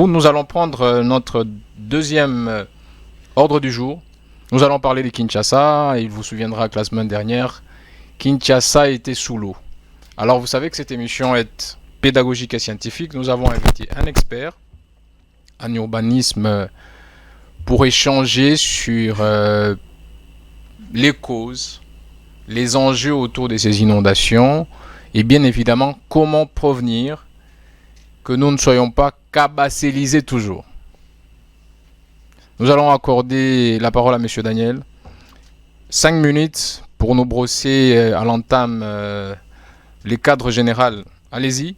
nous allons prendre notre deuxième ordre du jour. Nous allons parler de Kinshasa. Il vous souviendra que la semaine dernière, Kinshasa était sous l'eau. Alors vous savez que cette émission est pédagogique et scientifique. Nous avons invité un expert en urbanisme pour échanger sur les causes, les enjeux autour de ces inondations et bien évidemment comment prévenir que nous ne soyons pas cabassélisés toujours. Nous allons accorder la parole à M. Daniel. 5 minutes pour nous brosser à l'entame les cadres généraux. Allez-y.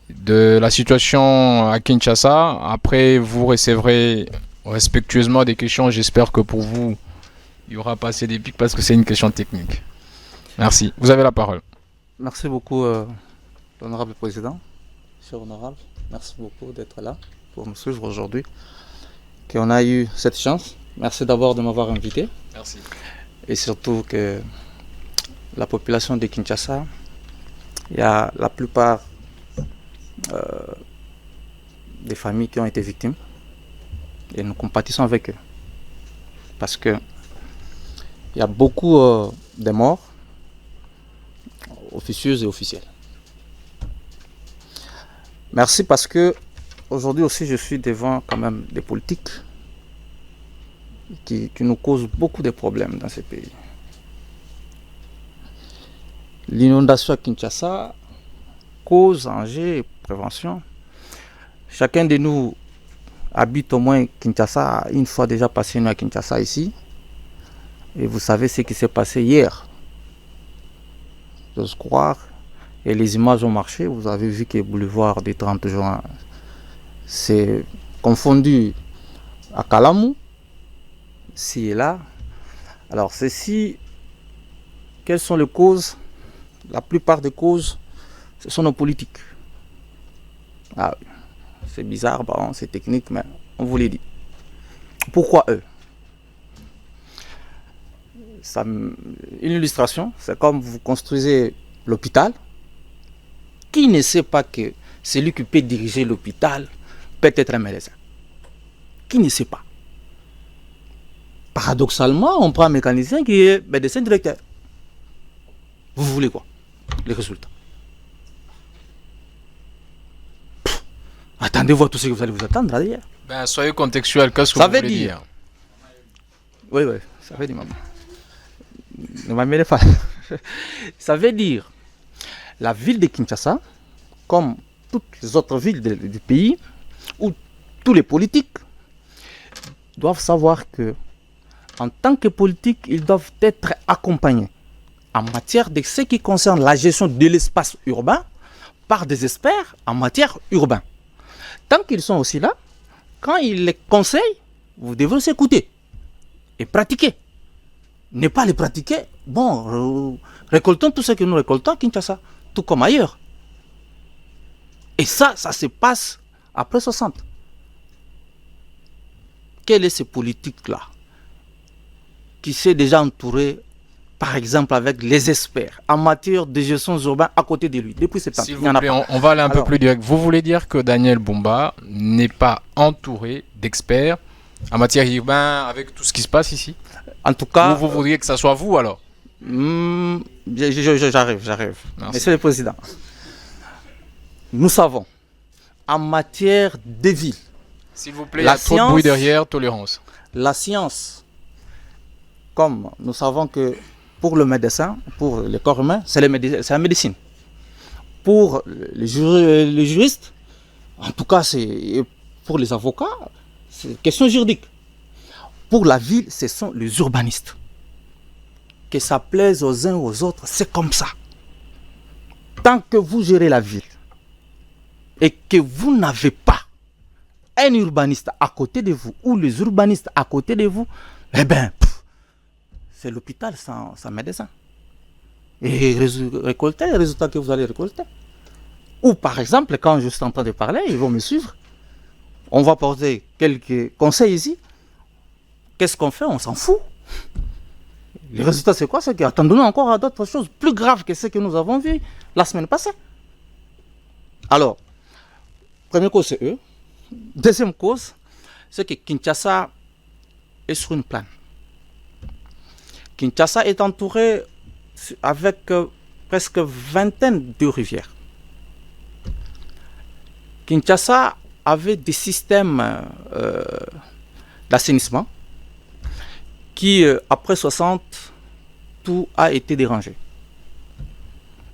De la situation à Kinshasa. Après, vous recevrez respectueusement des questions. J'espère que pour vous, il n'y aura pas assez d'épiques parce que c'est une question technique. Merci. Vous avez la parole. Merci beaucoup, l'honorable président. Cher honorable, merci beaucoup d'être là pour nous suivre aujourd'hui. Qu'on a eu cette chance. Merci d'abord de m'avoir invité. Merci. Et surtout que la population de Kinshasa, il y a la plupart des familles qui ont été victimes. Et nous compatissons avec eux. Parce que il y a beaucoup de morts officieuses et officielles. Merci parce que aujourd'hui aussi je suis devant quand même des politiques qui nous causent beaucoup de problèmes dans ces pays. L'inondation à Kinshasa, cause, enjeu et prévention. Chacun de nous habite au moins Kinshasa, une fois déjà passé une nuit à Kinshasa ici. Et vous savez ce qui s'est passé hier. J'ose croire. Et les images ont marché. Vous avez vu que le boulevard du 30 juin s'est confondu à Kalamou. Ici et là. Alors ceci, quelles sont les causes? La plupart des causes, ce sont nos politiques. Ah oui, c'est bizarre, bon, c'est technique, mais on vous l'a dit. Pourquoi eux? Une illustration, c'est comme vous construisez l'hôpital. Qui ne sait pas que celui qui peut diriger l'hôpital peut être un médecin? Qui ne sait pas? Paradoxalement, on prend un mécanicien qui est médecin directeur. Vous voulez quoi? Les résultats. Attendez voir tout ce que vous allez vous attendre d'ailleurs. Ben, soyez contextuel, qu'est-ce que vous voulez dire? Oui, ça veut dire maman. Ne m'amènez pas. Ça veut dire la ville de Kinshasa, comme toutes les autres villes du pays, où tous les politiques doivent savoir que, en tant que politiques, ils doivent être accompagnés en matière de ce qui concerne la gestion de l'espace urbain par des experts en matière urbaine. Tant qu'ils sont aussi là, quand ils les conseillent, vous devez les écouter et pratiquer. Ne pas les pratiquer, bon, récoltons tout ce que nous récoltons à Kinshasa, tout comme ailleurs. Et ça se passe après 60. Quelle est cette politique-là qui s'est déjà entourée, par exemple, avec les experts en matière de gestion urbaine à côté de lui, depuis 70? S'il vous plaît, on va aller un peu plus direct. Vous voulez dire que Daniel Bumba n'est pas entouré d'experts en matière urbaine avec tout ce qui se passe ici? En tout cas... Ou vous voudriez que ça soit vous alors? J'arrive. Monsieur le Président, nous savons, en matière de ville... S'il vous plaît, il y a trop de bruit derrière, tolérance. La science, comme nous savons que pour le médecin, pour le corps humain, c'est la médecine. Pour les juristes, en tout cas c'est pour les avocats, c'est question juridique. Pour la ville, ce sont les urbanistes. Que ça plaise aux uns aux autres, c'est comme ça. Tant que vous gérez la ville et que vous n'avez pas un urbaniste à côté de vous ou les urbanistes à côté de vous, eh bien, c'est l'hôpital sans médecin. Et récolter les résultats que vous allez récolter. Ou par exemple, quand je suis en train de parler, ils vont me suivre. On va poser quelques conseils ici. Qu'est-ce qu'on fait? On s'en fout. Le résultat, c'est quoi? C'est qu'attendons-nous encore à d'autres choses plus graves que ce que nous avons vu la semaine passée. Alors, première cause, c'est eux. Deuxième cause, c'est que Kinshasa est sur une plaine. Kinshasa est entouré avec presque vingtaine de rivières. Kinshasa avait des systèmes d'assainissement qui, après 60, tout a été dérangé.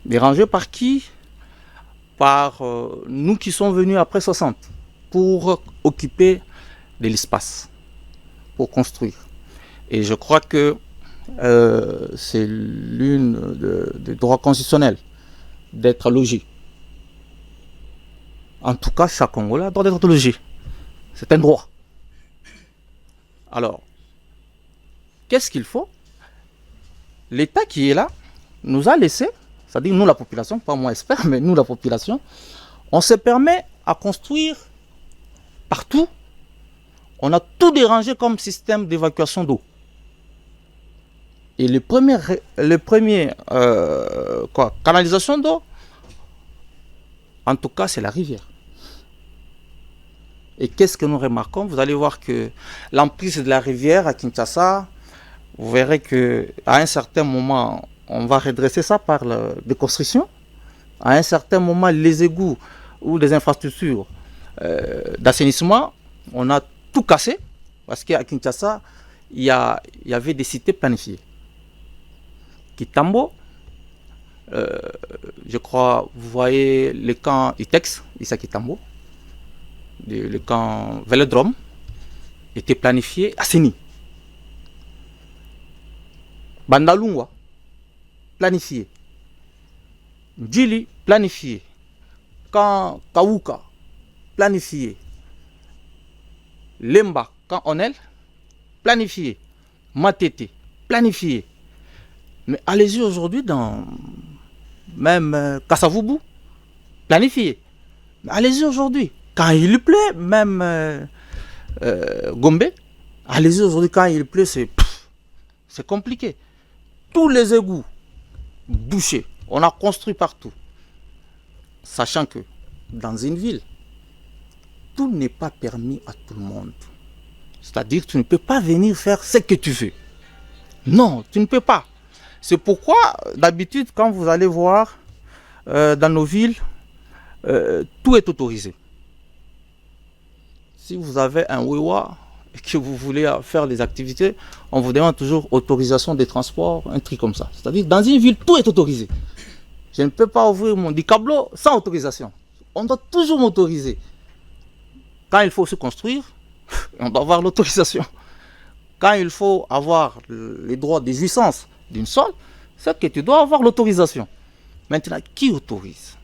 Dérangé par qui? Par nous qui sommes venus après 60 pour occuper de l'espace, pour construire. Et je crois que c'est l'une des droits constitutionnels d'être logé. En tout cas, chaque Congolais a le droit d'être logé. C'est un droit. Alors, qu'est-ce qu'il faut? L'État qui est là nous a laissé, c'est-à-dire nous la population, pas moi expert, mais nous la population, on se permet à construire partout. On a tout dérangé comme système d'évacuation d'eau. Et le premier canalisation d'eau, en tout cas, c'est la rivière. Et qu'est-ce que nous remarquons? Vous allez voir que l'emprise de la rivière à Kinshasa, vous verrez qu'à un certain moment, on va redresser ça par la déconstruction. À un certain moment, les égouts ou les infrastructures d'assainissement, on a tout cassé. Parce qu'à Kinshasa, il y avait des cités planifiées. Kitambo, je crois, vous voyez le camp Itex, Issa Kitambo, le camp Vélodrome, était planifié, assaini. Bandalungwa, planifié. Djili, planifié. Camp Kawuka, planifié. Lemba, camp Onel, planifié. Matete, planifié. Mais allez-y aujourd'hui dans même Kassavubu, planifié. Mais allez-y aujourd'hui, quand il pleut, même Gombe, allez-y aujourd'hui quand il pleut, c'est compliqué. Tous les égouts bouchés, on a construit partout. Sachant que dans une ville, tout n'est pas permis à tout le monde. C'est-à-dire que tu ne peux pas venir faire ce que tu veux. Non, tu ne peux pas. C'est pourquoi, d'habitude, quand vous allez voir dans nos villes, tout est autorisé. Si vous avez un Wewa et que vous voulez faire des activités, on vous demande toujours autorisation des transports, un truc comme ça. C'est-à-dire, dans une ville, tout est autorisé. Je ne peux pas ouvrir mon dicablo sans autorisation. On doit toujours m'autoriser. Quand il faut se construire, on doit avoir l'autorisation. Quand il faut avoir les droits de jouissance d'une sol, c'est que tu dois avoir l'autorisation. Maintenant, qui autorise?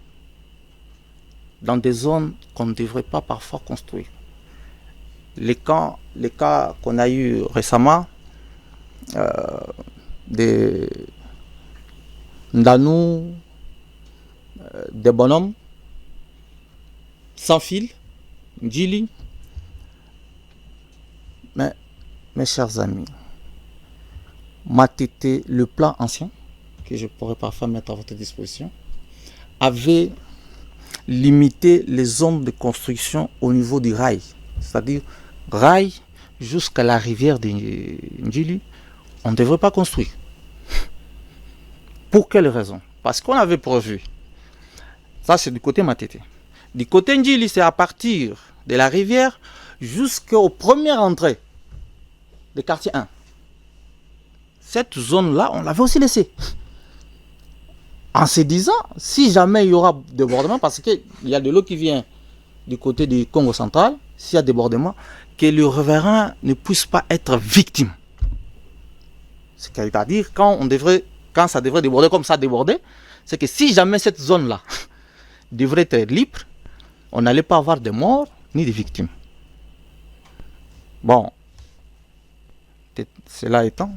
Dans des zones qu'on ne devrait pas parfois construire. Les cas qu'on a eu récemment, des Ndanou, des bonhommes, sans fil, Djili. Mais, mes chers amis, Matete, le plan ancien, que je pourrais parfois mettre à votre disposition, avait limité les zones de construction au niveau du rail. C'est-à-dire, rail jusqu'à la rivière de Ndjili, on ne devrait pas construire. Pour quelle raison? Parce qu'on avait prévu, ça c'est du côté Matete. Du côté Ndjili, c'est à partir de la rivière jusqu'aux premières entrées du quartier 1. Cette zone-là, on l'avait aussi laissée. En se disant, si jamais il y aura débordement, parce qu'il y a de l'eau qui vient du côté du Congo central, s'il y a débordement, que le riverain ne puisse pas être victime. C'est-à-dire, quand ça devrait déborder comme ça a débordé, c'est que si jamais cette zone-là devrait être libre, on n'allait pas avoir de morts ni de victimes. Bon, cela étant,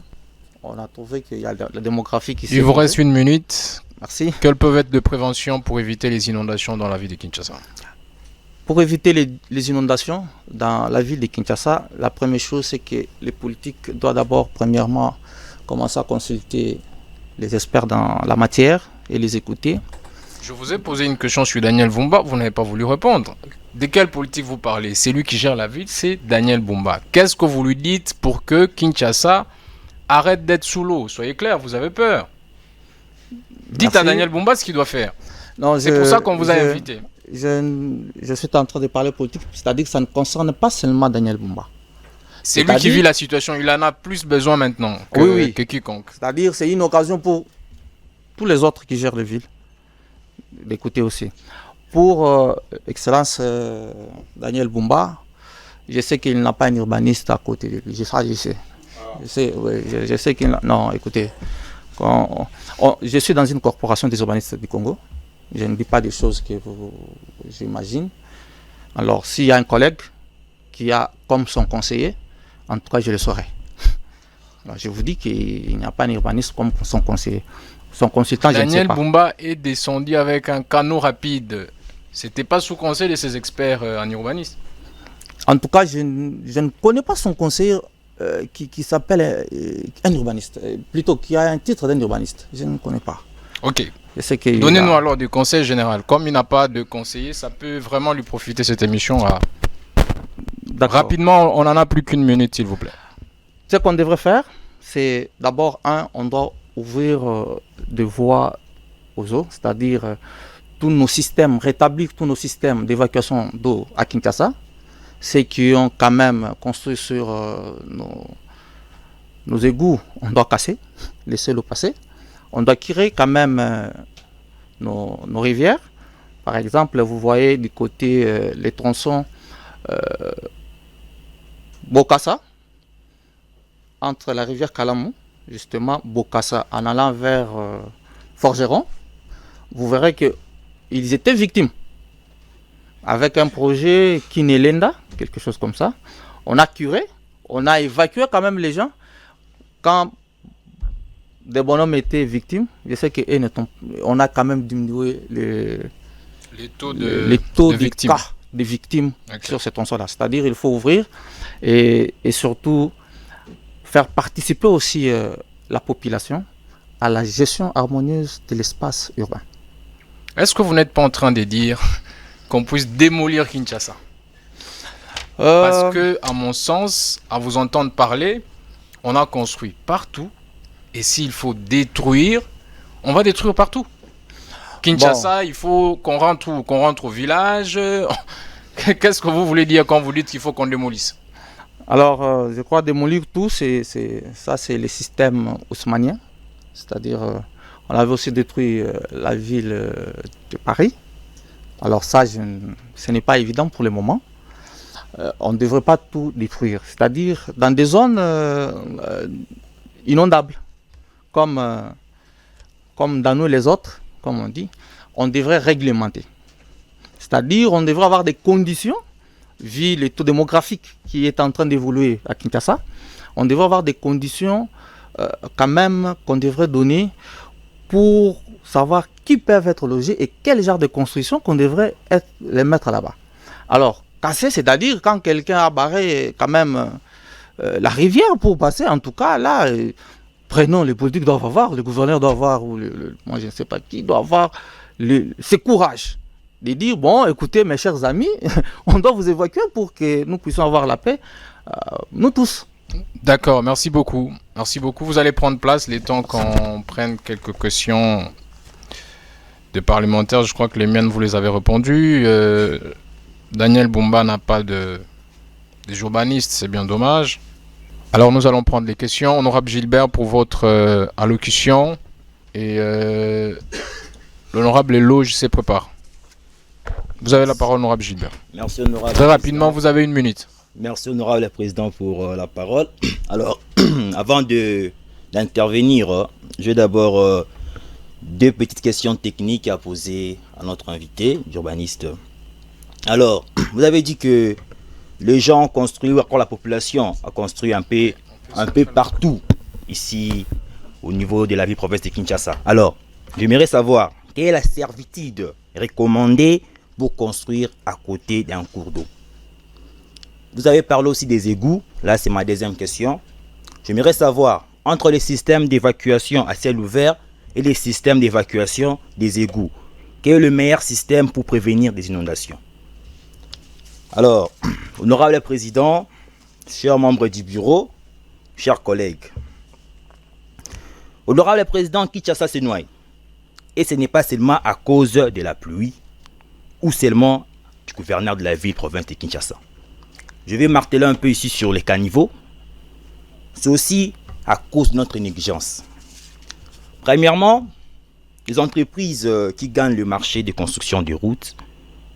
on a trouvé qu'il y a la démographie qui s'est... Il vous reste 1 minute. Merci. Quelles peuvent être des préventions pour éviter les inondations dans la ville de Kinshasa? Pour éviter les inondations dans la ville de Kinshasa, la première chose, c'est que les politiques doivent d'abord, premièrement, commencer à consulter les experts dans la matière et les écouter. Je vous ai posé une question sur Daniel Bumba, vous n'avez pas voulu répondre. De quelle politique vous parlez? C'est lui qui gère la ville, c'est Daniel Bumba. Qu'est-ce que vous lui dites pour que Kinshasa arrête d'être sous l'eau? Soyez clair, vous avez peur. Dites à Daniel Bumba ce qu'il doit faire. C'est pour ça qu'on vous a invité. Je suis en train de parler politique, c'est-à-dire que ça ne concerne pas seulement Daniel Bumba. C'est lui qui vit la situation, il en a plus besoin maintenant que quiconque. C'est-à-dire c'est une occasion pour tous les autres qui gèrent la ville d'écouter aussi. Pour Excellence Daniel Bumba, je sais qu'il n'a pas un urbaniste à côté de lui. Je sais qu'il n'a... Non, écoutez, je suis dans une corporation des urbanistes du Congo. Je ne dis pas des choses que j'imagine. Alors, s'il y a un collègue qui a comme son conseiller, en tout cas, je le saurai. Alors, je vous dis qu'il n'y a pas un urbaniste comme son conseiller. Son consultant, je ne sais pas. Daniel Bumba est descendu avec un canot rapide. C'était pas sous conseil de ses experts en urbanisme. En tout cas, je ne connais pas son conseiller qui s'appelle un urbaniste. Plutôt, qui a un titre d'un urbaniste. Je ne connais pas. Ok. Donnez-nous alors du conseil général. Comme il n'a pas de conseiller, ça peut vraiment lui profiter cette émission. Rapidement, on n'en a plus qu'une minute, s'il vous plaît. Ce qu'on devrait faire, c'est d'abord, on doit ouvrir des voies aux eaux, c'est-à-dire tous nos systèmes, rétablir tous nos systèmes d'évacuation d'eau à Kinshasa. Ceux qui ont quand même construit sur nos égouts, on doit casser, laisser l'eau passer. On doit curer quand même nos rivières. Par exemple, vous voyez du côté les tronçons Bokassa, entre la rivière Kalamou, justement Bokassa, en allant vers Forgeron, vous verrez qu'ils étaient victimes. Avec un projet Kinelenda, quelque chose comme ça, on a curé, on a évacué quand même les gens. Quand des bonhommes étaient victimes, je sais qu'on a quand même diminué les taux de cas de victimes sur ces tronçons-là. C'est-à-dire qu'il faut ouvrir et surtout faire participer aussi la population à la gestion harmonieuse de l'espace urbain. Est-ce que vous n'êtes pas en train de dire qu'on puisse démolir Kinshasa? Parce que, à mon sens, à vous entendre parler, on a construit partout. Et s'il faut détruire, on va détruire partout. Kinshasa, il faut qu'on rentre au village. Qu'est-ce que vous voulez dire quand vous dites qu'il faut qu'on démolisse? Alors, je crois démolir tout, c'est le système haussmannien. C'est-à-dire, on avait aussi détruit la ville de Paris. Alors ça, ce n'est pas évident pour le moment. On ne devrait pas tout détruire. C'est-à-dire, dans des zones inondables, comme dans nous les autres, comme on dit, on devrait réglementer. C'est-à-dire, on devrait avoir des conditions, vu le taux démographique qui est en train d'évoluer à Kinshasa, on devrait avoir des conditions quand même qu'on devrait donner pour savoir qui peuvent être logés et quel genre de construction qu'on devrait les mettre là-bas. Alors, casser, c'est-à-dire quand quelqu'un a barré quand même la rivière pour passer, en tout cas, là, prenons, les politiques doivent avoir, le gouverneur doit avoir, ou moi je ne sais pas qui, doit avoir ce courage de dire, bon, écoutez mes chers amis, on doit vous évacuer pour que nous puissions avoir la paix, nous tous. D'accord, merci beaucoup. Merci beaucoup. Vous allez prendre place les temps qu'on prenne quelques questions de parlementaires. Je crois que les miennes, vous les avez répondues. Daniel Bumba n'a pas des urbanistes, c'est bien dommage. Alors nous allons prendre les questions. Honorable Gilbert, pour votre allocution. Et l'honorable Eloge se prépare. Vous avez la parole, honorable Gilbert. Merci, honorable. Très rapidement, vous avez 1 minute. Merci, honorable président, pour la parole. Alors, avant d'intervenir, j'ai d'abord 2 petites questions techniques à poser à notre invité, l'urbaniste. Alors, vous avez dit que les gens ont construit, ou encore la population a construit un peu partout, ici, au niveau de la ville-province de Kinshasa. Alors, j'aimerais savoir, quelle est la servitude recommandée pour construire à côté d'un cours d'eau? Vous avez parlé aussi des égouts. Là, c'est ma deuxième question. J'aimerais savoir, entre les systèmes d'évacuation à ciel ouvert et les systèmes d'évacuation des égouts, Quel est le meilleur système pour prévenir des inondations? Alors, honorable président, chers membres du bureau, chers collègues, honorable président, Kinshasa se noie. Et ce n'est pas seulement à cause de la pluie ou seulement du gouverneur de la ville-province de Kinshasa. Je vais marteler un peu ici sur les caniveaux. C'est aussi à cause de notre négligence. Premièrement, les entreprises qui gagnent le marché de construction de routes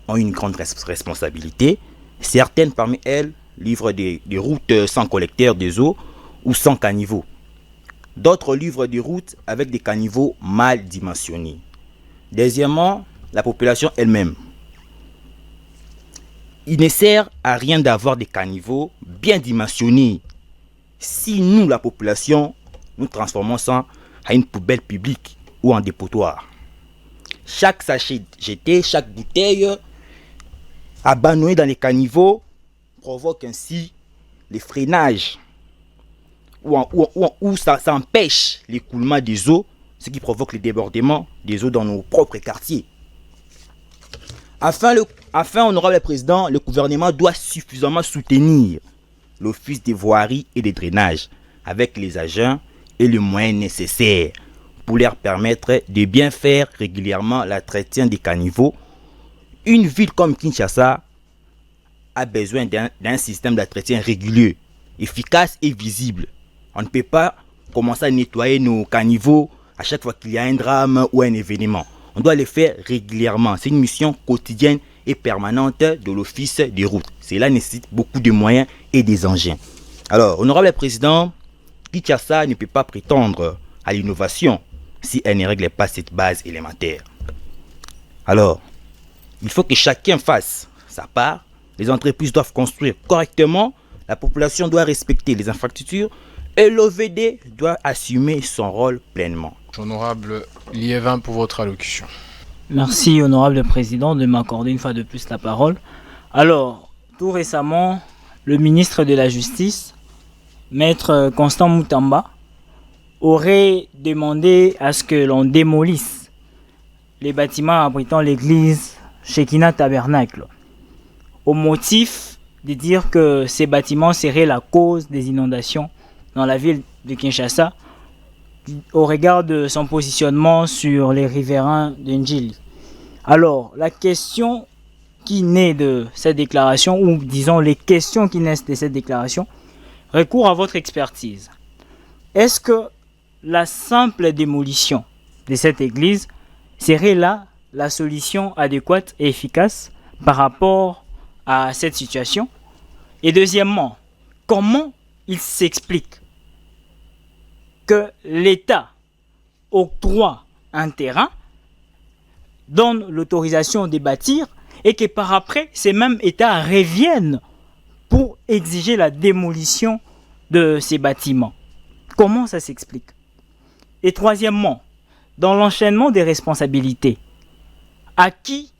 ont une grande responsabilité. Certaines parmi elles livrent des routes sans collecteur des eaux ou sans caniveaux. D'autres livrent des routes avec des caniveaux mal dimensionnés. Deuxièmement, la population elle-même. Il ne sert à rien d'avoir des caniveaux bien dimensionnés si nous, la population, nous transformons ça en une poubelle publique ou en dépotoir. Chaque sachet jeté, chaque bouteille abandonnée dans les caniveaux provoque ainsi les freinages ou ça empêche l'écoulement des eaux, ce qui provoque le débordement des eaux dans nos propres quartiers. Enfin, honorable président, le gouvernement doit suffisamment soutenir l'office des voiries et des drainages avec les agents et les moyens nécessaires pour leur permettre de bien faire régulièrement l'entretien des caniveaux. Une ville comme Kinshasa a besoin d'un système d'entretien régulier, efficace et visible. On ne peut pas commencer à nettoyer nos caniveaux à chaque fois qu'il y a un drame ou un événement. On doit le faire régulièrement. C'est une mission quotidienne et permanente de l'office des routes. Cela nécessite beaucoup de moyens et des engins. Alors, honorable président, Kinshasa ne peut pas prétendre à l'innovation si elle ne règle pas cette base élémentaire. Alors, il faut que chacun fasse sa part. Les entreprises doivent construire correctement, la population doit respecter les infrastructures et l'OVD doit assumer son rôle pleinement. Honorable Liévin pour votre allocution. Merci, honorable président, de m'accorder une fois de plus la parole. Alors, tout récemment, le ministre de la Justice, maître Constant Moutamba, aurait demandé à ce que l'on démolisse les bâtiments abritant l'église Shekinah Tabernacle, au motif de dire que ces bâtiments seraient la cause des inondations dans la ville de Kinshasa, au regard de son positionnement sur les riverains de Ndjili. Alors, la question qui naît de cette déclaration, ou disons les questions qui naissent de cette déclaration, recourent à votre expertise. Est-ce que la simple démolition de cette église serait là la solution adéquate et efficace par rapport à cette situation? Et deuxièmement, comment il s'explique que l'État octroie un terrain, donne l'autorisation de bâtir et que par après, ces mêmes États reviennent pour exiger la démolition de ces bâtiments? Comment ça s'explique? Et troisièmement, dans l'enchaînement des responsabilités, à qui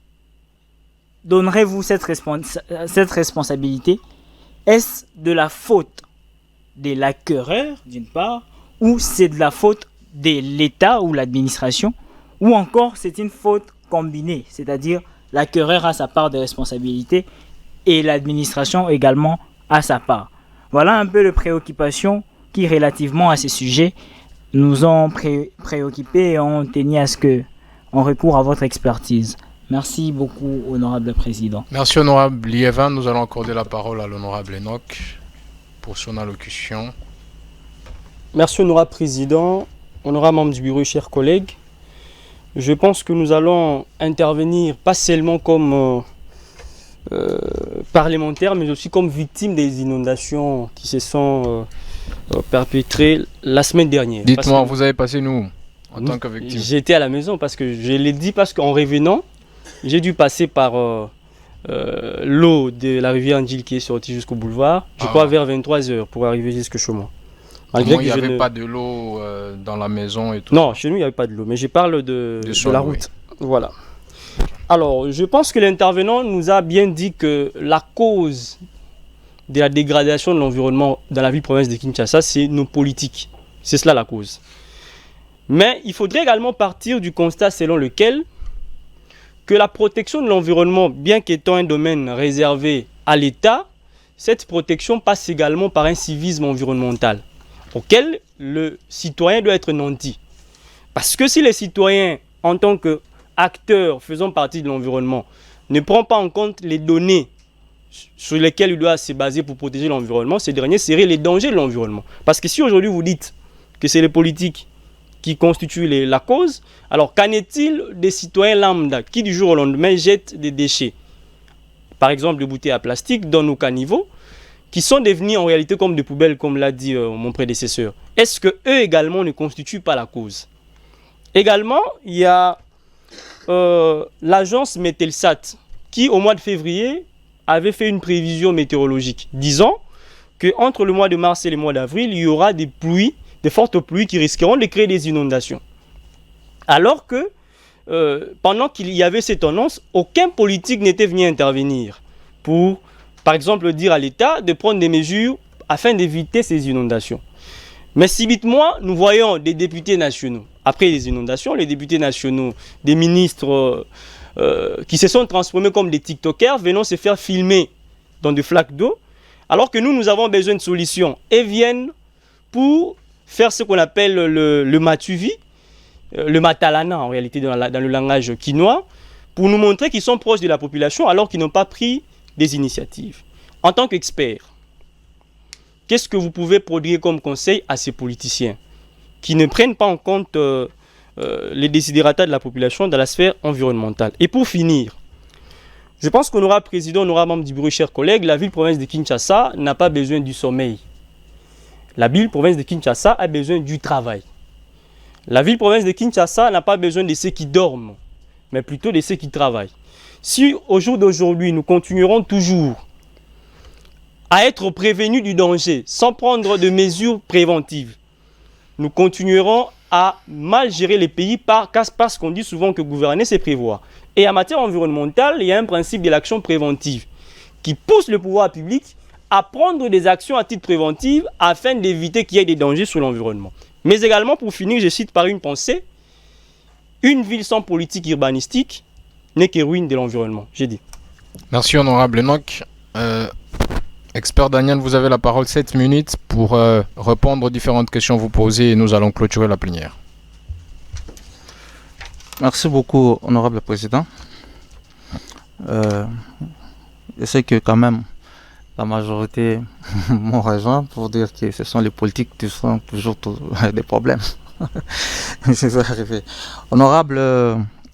donnerez-vous cette responsabilité? Est-ce de la faute de l'acquéreur, d'une part, ou c'est de la faute de l'État ou l'administration, ou encore c'est une faute combinée, c'est-à-dire l'acquéreur a sa part de responsabilité et l'administration également a sa part. Voilà un peu les préoccupations qui, relativement à ces sujets, nous ont préoccupés et ont tenu à ce qu'on recourt à votre expertise. Merci beaucoup, honorable président. Merci, honorable Liévin. Nous allons accorder la parole à l'honorable Enoch pour son allocution. Merci, honorable président, honorable membre du bureau, chers collègues. Je pense que nous allons intervenir pas seulement comme parlementaires, mais aussi comme victimes des inondations qui se sont perpétrées la semaine dernière. Dites-moi, vous avez passé nous en tant que victime? J'étais à la maison parce que je l'ai dit, parce qu'en revenant, j'ai dû passer par l'eau de la rivière Ndjili qui est sortie jusqu'au boulevard, je crois vers 23h pour arriver jusque chez moi. Comment il n'y avait pas de l'eau dans la maison et tout? Non, chez nous il n'y avait pas de l'eau, mais je parle de la route. Oui. Voilà. Alors, je pense que l'intervenant nous a bien dit que la cause de la dégradation de l'environnement dans la ville-province de Kinshasa, c'est nos politiques. C'est cela la cause. Mais il faudrait également partir du constat selon lequel que la protection de l'environnement, bien qu'étant un domaine réservé à l'État, cette protection passe également par un civisme environnemental auquel le citoyen doit être nanti. Parce que si les citoyens, en tant qu'acteurs faisant partie de l'environnement, ne prennent pas en compte les données sur lesquelles il doit se baser pour protéger l'environnement, ces derniers seraient les dangers de l'environnement. Parce que si aujourd'hui vous dites que c'est les politiques qui constituent la cause, alors qu'en est-il des citoyens lambda qui du jour au lendemain jettent des déchets, par exemple des bouteilles à plastique dans nos caniveaux, qui sont devenus en réalité comme des poubelles, comme l'a dit mon prédécesseur. Est-ce que eux également ne constituent pas la cause? Également, il y a l'agence Metelsat qui, au mois de février, avait fait une prévision météorologique disant qu'entre le mois de mars et le mois d'avril, il y aura des pluies, des fortes pluies qui risqueront de créer des inondations. Alors que pendant qu'il y avait cette tendance, aucun politique n'était venu intervenir pour, par exemple, dire à l'État de prendre des mesures afin d'éviter ces inondations. Mais subitement, nous voyons des députés nationaux, après les inondations, les députés nationaux, des ministres qui se sont transformés comme des TikTokers, venant se faire filmer dans des flaques d'eau, alors que nous avons besoin de solutions, et viennent pour faire ce qu'on appelle le matuvi, le matalana en réalité dans le langage quinois, pour nous montrer qu'ils sont proches de la population alors qu'ils n'ont pas pris des initiatives. En tant qu'expert, qu'est-ce que vous pouvez produire comme conseil à ces politiciens qui ne prennent pas en compte les desiderata de la population dans la sphère environnementale? Et pour finir, je pense qu'honorable président, honorable membre du bureau, chers collègues, la ville-province de Kinshasa n'a pas besoin du sommeil. La ville-province de Kinshasa a besoin du travail. La ville-province de Kinshasa n'a pas besoin de ceux qui dorment, mais plutôt de ceux qui travaillent. Si au jour d'aujourd'hui, nous continuerons toujours à être prévenus du danger sans prendre de mesures préventives, nous continuerons à mal gérer les pays parce qu'on dit souvent que gouverner, c'est prévoir. Et en matière environnementale, il y a un principe de l'action préventive qui pousse le pouvoir public à prendre des actions à titre préventif afin d'éviter qu'il y ait des dangers sur l'environnement. Mais également, pour finir, je cite par une pensée, une ville sans politique urbanistique n'est que ruine de l'environnement. J'ai dit. Merci honorable Enoch. Expert Daniel, vous avez la parole 7 minutes pour répondre aux différentes questions vous posées et nous allons clôturer la plénière. Merci beaucoup, honorable président. Je sais que quand même, la majorité m'ont rejoint pour dire que ce sont les politiques qui sont toujours des problèmes. Je vais arriver. Honorable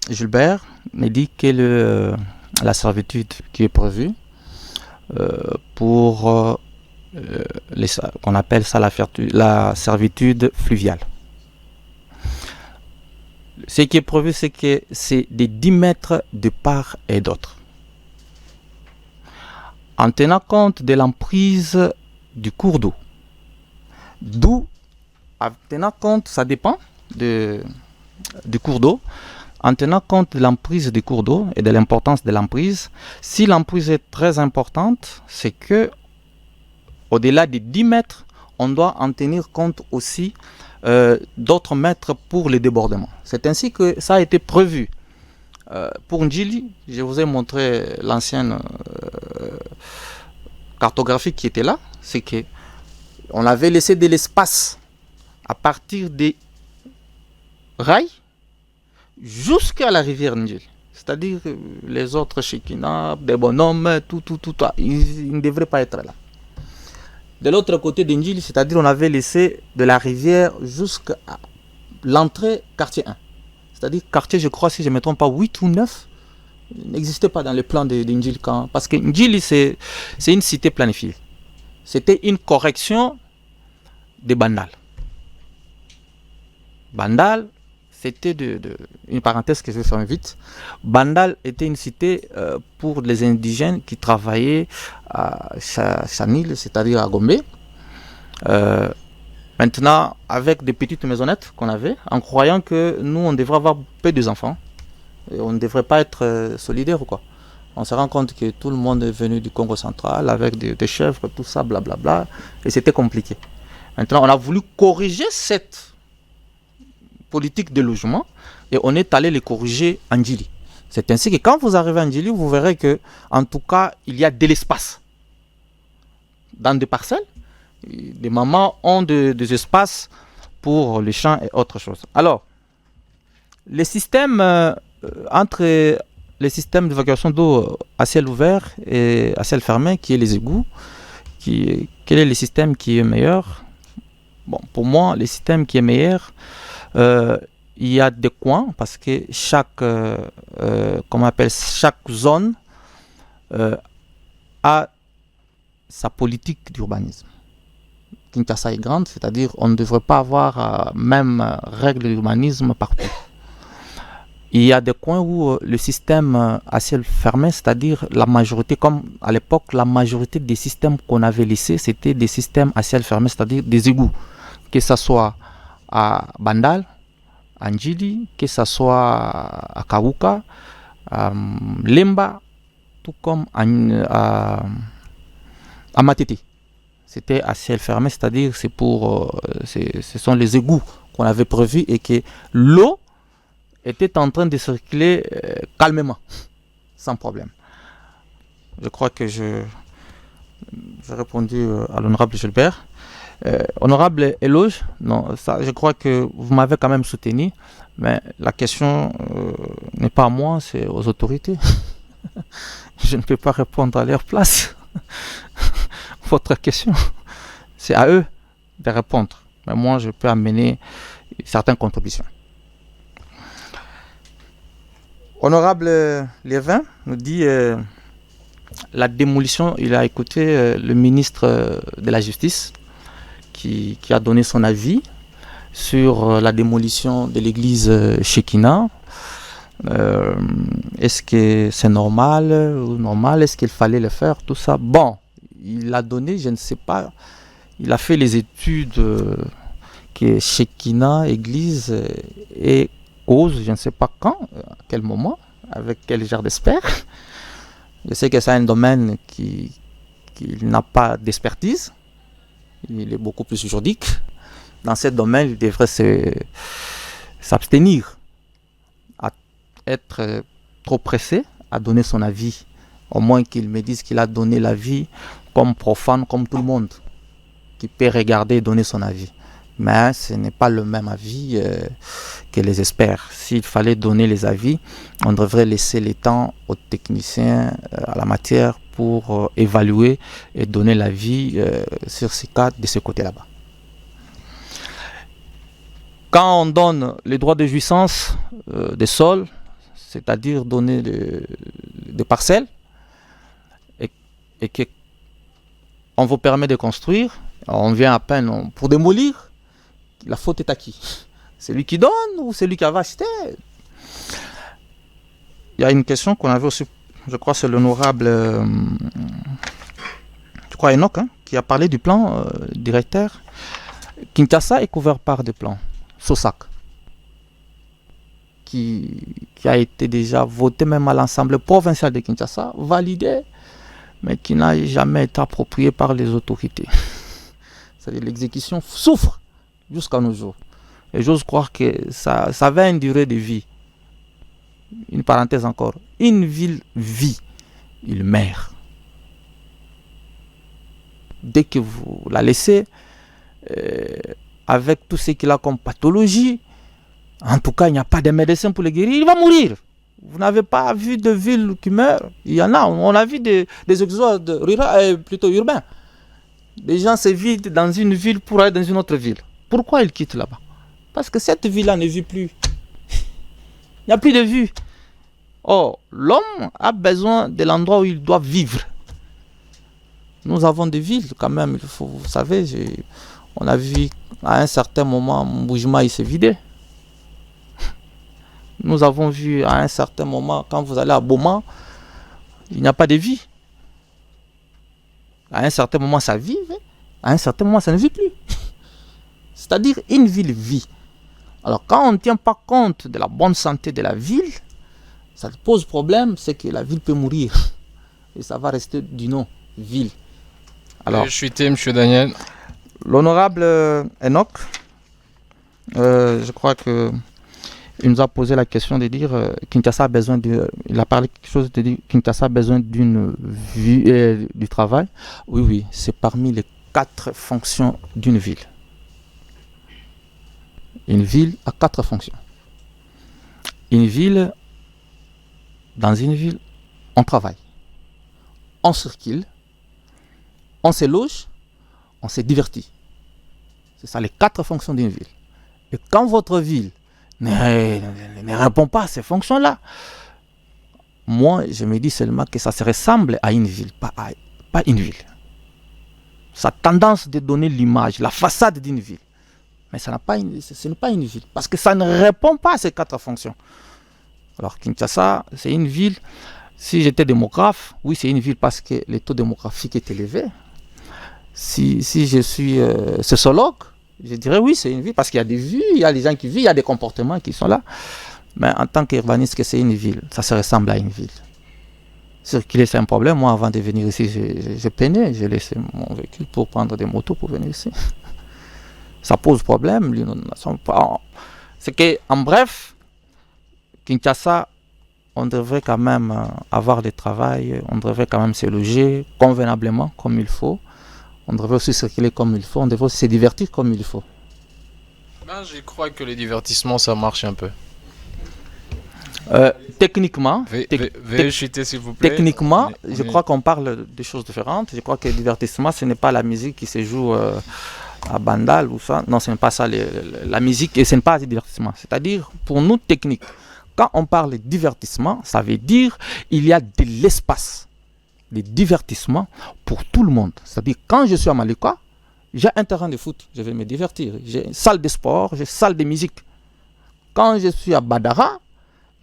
Gilbert me dit que la servitude qui est prévue pour qu'on appelle ça la servitude fluviale. Ce qui est prévu, c'est que c'est de 10 mètres de part et d'autre. En tenant compte de l'emprise du cours d'eau. D'où, en tenant compte, ça dépend du cours d'eau, en tenant compte de l'emprise du cours d'eau et de l'importance de l'emprise, si l'emprise est très importante, c'est que au-delà de 10 mètres, on doit en tenir compte aussi d'autres mètres pour les débordements. C'est ainsi que ça a été prévu. Pour Ndjili, je vous ai montré l'ancienne cartographie qui était là, c'est que on avait laissé de l'espace à partir des rails jusqu'à la rivière Ndjili. C'est-à-dire les autres Chekina, des bonhommes, tout, ils ne devraient pas être là. De l'autre côté de Ndjili, c'est-à-dire on avait laissé de la rivière jusqu'à l'entrée quartier 1. C'est-à-dire quartier, je crois, si je ne me trompe pas, 8 ou 9 n'existait pas dans le plan de Ndjili. Parce que Ndjili, c'est une cité planifiée. C'était une correction de Bandal. Bandal, c'était une parenthèse que je vais faire vite. Bandal était une cité pour les indigènes qui travaillaient à Chanil, c'est-à-dire à Gombe. Maintenant, avec des petites maisonnettes qu'on avait, en croyant que nous, on devrait avoir peu d'enfants, et on ne devrait pas être solidaire ou quoi. On se rend compte que tout le monde est venu du Congo central avec des chèvres, tout ça, blablabla, et c'était compliqué. Maintenant, on a voulu corriger cette politique de logement et on est allé les corriger en Ndjili. C'est ainsi que quand vous arrivez à Ndjili, vous verrez que, en tout cas, il y a de l'espace. Dans des parcelles, les mamans ont des espaces pour les champs et autre chose. Alors, les systèmes entre les systèmes d'évacuation d'eau à ciel ouvert et à ciel fermé, qui est les égouts, quel est le système qui est meilleur? Bon, pour moi, le système qui est meilleur, il y a des coins parce que chaque zone a sa politique d'urbanisme. Kinshasa est grande, c'est-à-dire on ne devrait pas avoir même règle d'urbanisme partout. Il y a des coins où le système à ciel fermé, c'est-à-dire la majorité, comme à l'époque, la majorité des systèmes qu'on avait laissés, c'était des systèmes à ciel fermé, c'est-à-dire des égouts, que ce soit à Bandal, à Ndjili, que ce soit à Kawuka, à Lemba, tout comme à Matete. C'était à ciel fermé, c'est-à-dire ce sont les égouts qu'on avait prévus et que l'eau était en train de circuler calmement, sans problème. Je crois que j'ai répondu à l'honorable Gilbert. Honorable Éloge, non, ça, je crois que vous m'avez quand même soutenu, mais la question n'est pas à moi, c'est aux autorités. Je ne peux pas répondre à leur place. Votre question, c'est à eux de répondre. Mais moi, je peux amener certaines contributions. Honorable Lévin nous dit la démolition, il a écouté le ministre de la Justice qui a donné son avis sur la démolition de l'église Shekinah. Est-ce que c'est normal ou normal? Est-ce qu'il fallait le faire? Tout ça. Bon, il a donné, je ne sais pas, il a fait les études que Shekinah, église et cause, je ne sais pas quand, à quel moment, avec quel genre d'expert. Je sais que c'est un domaine qui n'a pas d'expertise. Il est beaucoup plus juridique. Dans ce domaine, il devrait s'abstenir à être trop pressé à donner son avis. Au moins qu'il me dise qu'il a donné l'avis comme profane, comme tout le monde, qui peut regarder et donner son avis. Mais ce n'est pas le même avis que les experts. S'il fallait donner les avis, on devrait laisser le temps aux techniciens à la matière pour évaluer et donner l'avis sur ces cas de ce côté là-bas. Quand on donne les droits de jouissance des sols, c'est-à-dire donner des parcelles, et qu'on vous permet de construire, on vient à peine pour démolir, la faute est à qui? C'est lui qui donne ou c'est lui qui avait acheté? Il y a une question qu'on avait aussi, je crois c'est l'honorable Enoch, qui a parlé du plan directeur. Kinshasa est couvert par des plans SOSAC qui a été déjà voté même à l'Assemblée provinciale de Kinshasa, validé, mais qui n'a jamais été approprié par les autorités. C'est-à-dire l'exécution souffre jusqu'à nos jours. Et j'ose croire que ça avait une durée de vie. Une parenthèse encore. Une ville vit, il meurt. Dès que vous la laissez, avec tout ce qu'il a comme pathologie, en tout cas, il n'y a pas de médecin pour le guérir, il va mourir. Vous n'avez pas vu de villes qui meurent? Il y en a. On a vu des exodes plutôt urbains. Les gens se vident dans une ville pour aller dans une autre ville. Pourquoi ils quittent là-bas? Parce que cette ville-là ne vit plus. Il n'y a plus de vue. Or, l'homme a besoin de l'endroit où il doit vivre. Nous avons des villes quand même, vous savez, on a vu à un certain moment Mboujima il s'est vidé. Nous avons vu à un certain moment, quand vous allez à Boma, il n'y a pas de vie. À un certain moment ça vit, à un certain moment ça ne vit plus. C'est-à-dire une ville vit. Alors quand on ne tient pas compte de la bonne santé de la ville, ça pose problème, c'est que la ville peut mourir. Et ça va rester du nom, ville. Alors, je suis M. Daniel. L'honorable Enoch, je crois que il nous a posé la question de dire Kinshasa a besoin de... Il a parlé quelque chose de dire Kinshasa a besoin d'une vie du travail. Oui, oui, c'est parmi les 4 fonctions d'une ville. Une ville a 4 fonctions. Dans une ville, on travaille, on circule, on se loge, on se divertit. C'est ça les 4 fonctions d'une ville. Et quand votre ville ne répond pas à ces fonctions-là, moi je me dis seulement que ça se ressemble à une ville, pas une ville. Ça a tendance de donner l'image, la façade d'une ville. Mais ce n'est pas une ville, parce que ça ne répond pas à ces 4 fonctions. Alors Kinshasa, c'est une ville, si j'étais démographe, oui c'est une ville parce que le taux démographique est élevé. Si je suis sociologue, je dirais oui c'est une ville parce qu'il y a des vues, il y a des gens qui vivent, il y a des comportements qui sont là. Mais en tant qu'urbaniste, que c'est une ville, ça se ressemble à une ville. Circuler c'est un problème, moi avant de venir ici, je peinais, j'ai laissé mon véhicule pour prendre des motos pour venir ici. Ça pose problème, l'inondation. C'est que, en bref, Kinshasa, on devrait quand même avoir du travail, on devrait quand même se loger convenablement, comme il faut. On devrait aussi circuler comme il faut, on devrait aussi se divertir comme il faut. Ben, je crois que les divertissements, ça marche un peu. Techniquement, s'il vous plaît. Techniquement, je crois qu'on parle de choses différentes. Je crois que le divertissement, ce n'est pas la musique qui se joue à Bandal ou ça. Non, ce n'est pas ça. La musique, et ce n'est pas le divertissement. C'est-à-dire, pour nous, techniques, quand on parle de divertissement, ça veut dire il y a de l'espace de divertissement pour tout le monde. C'est-à-dire, quand je suis à Malika, j'ai un terrain de foot, je vais me divertir. J'ai une salle de sport, j'ai une salle de musique. Quand je suis à Badara,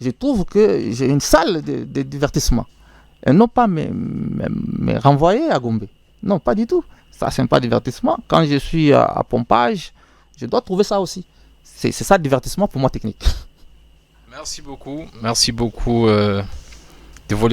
je trouve que j'ai une salle de divertissement. Et non pas me renvoyer à Gombe. Non, pas du tout. Ça, ce n'est pas divertissement. Quand je suis à Pompage, je dois trouver ça aussi. C'est ça le divertissement pour moi technique. Merci beaucoup. Merci beaucoup de vos